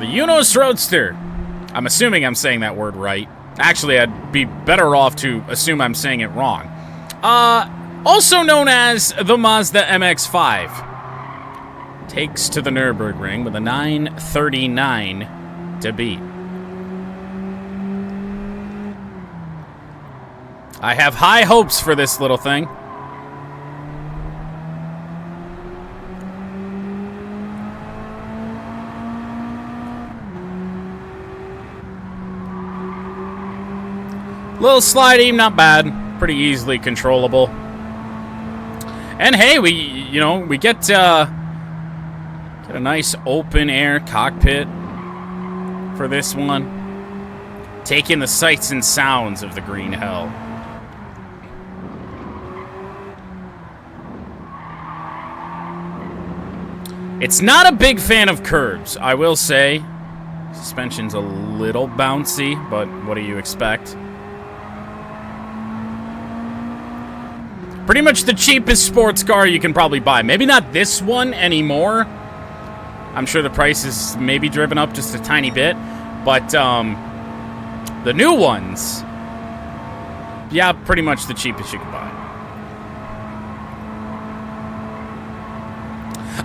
Unos Roadster. I'm assuming I'm saying that word right. Actually, I'd be better off to assume I'm saying it wrong. Also known as the Mazda MX-5. Takes to the Nürburgring with a 9:39 to beat. I have high hopes for this little thing. Little slidey, not bad. Pretty easily controllable. And hey, we get a nice open air cockpit for this one. Take in the sights and sounds of the green hell. It's not a big fan of curbs, I will say. Suspension's a little bouncy, but what do you expect? Pretty much the cheapest sports car you can probably buy. Maybe not this one anymore. I'm sure the price is maybe driven up just a tiny bit. But the new ones, yeah, pretty much the cheapest you can buy.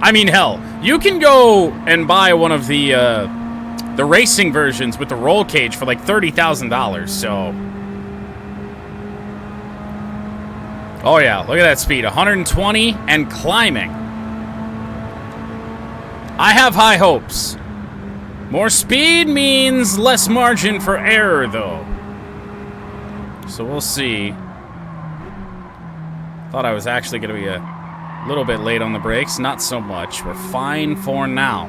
I mean, hell, you can go and buy one of the racing versions with the roll cage for like $30,000, so... Oh yeah, look at that speed, 120 and climbing. I have high hopes. More speed means less margin for error, though. So we'll see. Thought I was actually going to be a little bit late on the brakes. Not so much. We're fine for now.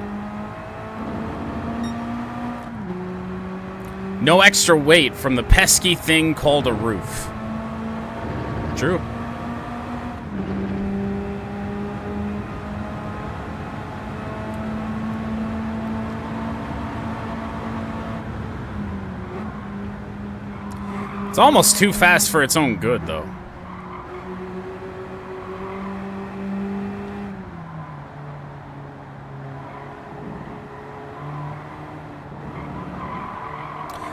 No extra weight from the pesky thing called a roof. True. It's almost too fast for its own good, though.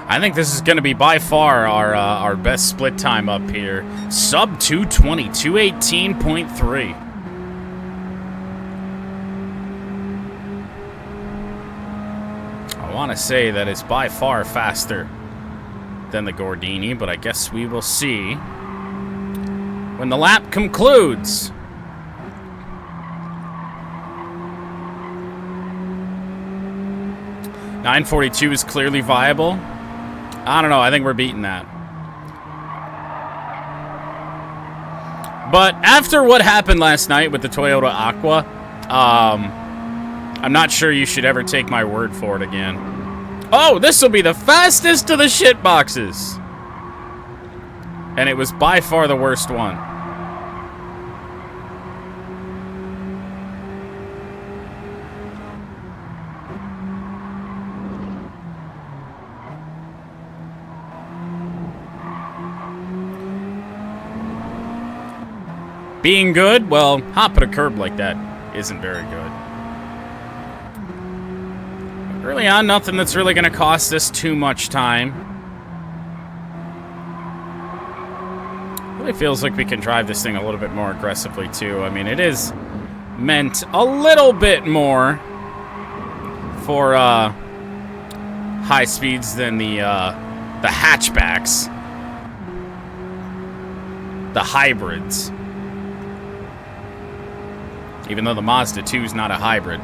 I think this is going to be by far our best split time up here. Sub 220, 218.3. I want to say that it's by far faster than the Gordini, but I guess we will see when the lap concludes. $9.42 is clearly viable. I don't know. I think we're beating that. But after what happened last night with the Toyota Aqua, I'm not sure you should ever take my word for it again. Oh, this will be the fastest of the shit boxes. And it was by far the worst one. Being good? Well, hopping a curb like that isn't very good. Early on, nothing that's really going to cost us too much time. Really feels like we can drive this thing a little bit more aggressively, too. I mean, it is meant a little bit more for high speeds than the hatchbacks. The hybrids. Even though the Mazda 2 is not a hybrid.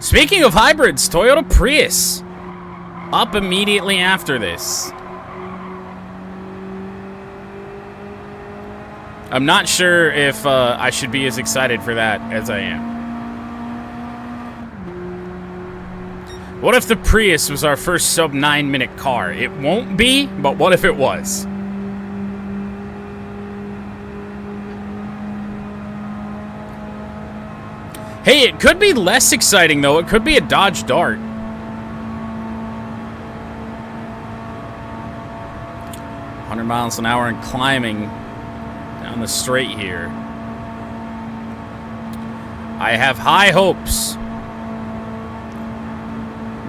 Speaking of hybrids, Toyota Prius. Up immediately after this. I'm not sure if I should be as excited for that as I am. What if the Prius was our first sub 9-minute car? It won't be, but what if it was? Hey, it could be less exciting, though. It could be a Dodge Dart. 100 miles an hour and climbing down the straight here. I have high hopes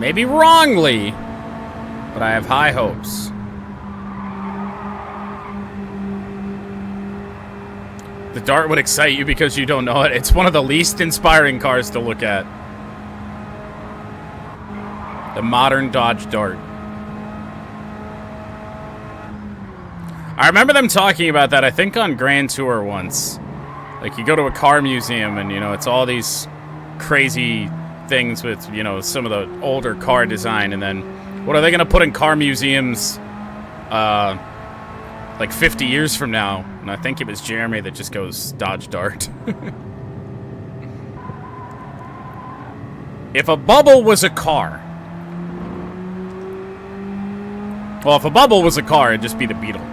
Maybe wrongly, but I have high hopes. The Dart would excite you because you don't know it. It's one of the least inspiring cars to look at. The modern Dodge Dart. I remember them talking about that, I think, on Grand Tour once. Like, you go to a car museum and, you know, it's all these crazy things with, you know, some of the older car design, and then what are they going to put in car museums like 50 years from now? And I think it was Jeremy that just goes Dodge Dart. If a bubble was a car. Well, if a bubble was a car, it'd just be the Beetle.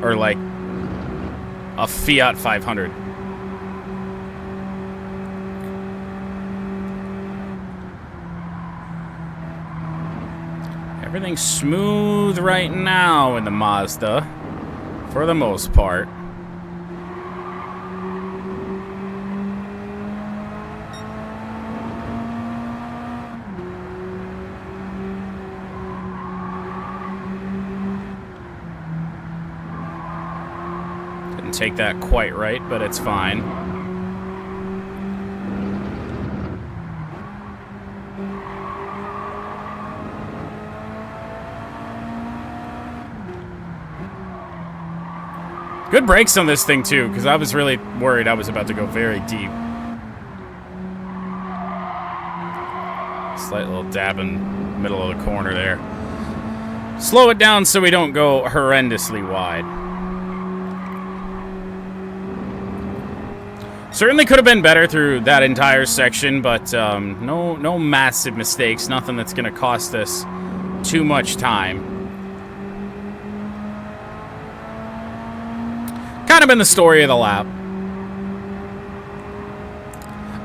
Or like a Fiat 500. Everything's smooth right now in the Mazda, for the most part. Didn't take that quite right, but it's fine. Good brakes on this thing, too, because I was really worried I was about to go very deep. Slight little dab in the middle of the corner there. Slow it down so we don't go horrendously wide. Certainly could have been better through that entire section, but no massive mistakes. Nothing that's going to cost us too much time. Kind of been the story of the lap.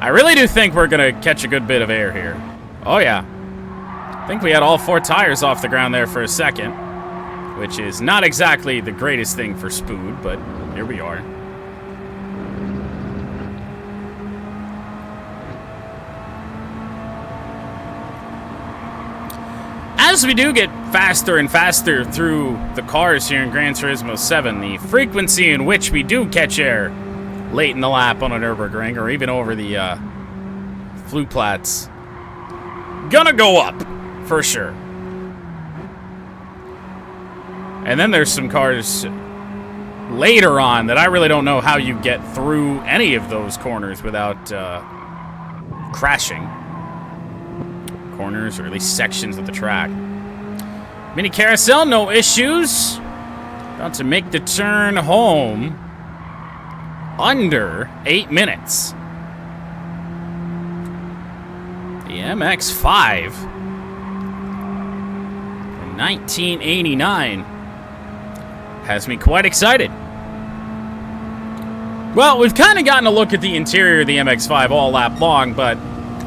I really do think we're going to catch a good bit of air here. Oh, yeah. I think we had all 4 tires off the ground there for a second, which is not exactly the greatest thing for Spood, but here we are. As we do get faster and faster through the cars here in Gran Turismo 7, the frequency in which we do catch air late in the lap on a Nürburgring, or even over the Flugplatz, gonna go up, for sure. And then there's some cars later on that I really don't know how you get through any of those corners without crashing. Corners, or at least sections of the track. Mini carousel, no issues. About to make the turn home under 8 minutes. The MX-5 from 1989 has me quite excited. Well, we've kind of gotten a look at the interior of the MX-5 all lap long, but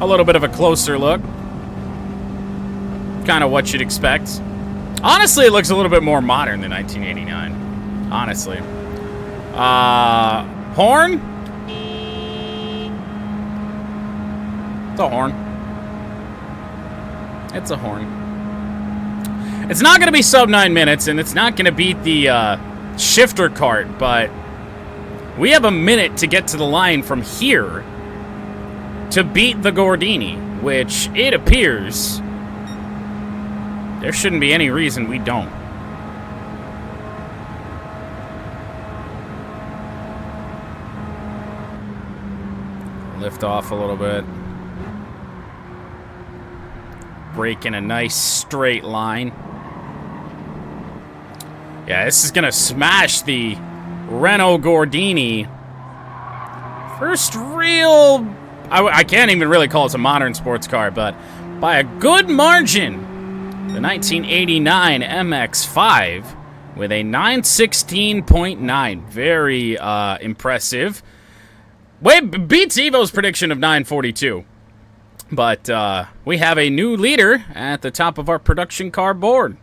a little bit of a closer look. Kind of what you'd expect. Honestly, it looks a little bit more modern than 1989. Honestly. Horn? It's a horn. It's a horn. It's not going to be sub 9 minutes, and it's not going to beat the shifter cart, but we have a minute to get to the line from here to beat the Gordini, which it appears there shouldn't be any reason we don't. Lift off a little bit. Brake in a nice straight line. Yeah, this is gonna smash the Renault Gordini. First real... I can't even really call it a modern sports car, but by a good margin, the 1989 MX-5 with a 916.9. Very impressive. Beats Evo's prediction of 942. But we have a new leader at the top of our production car board.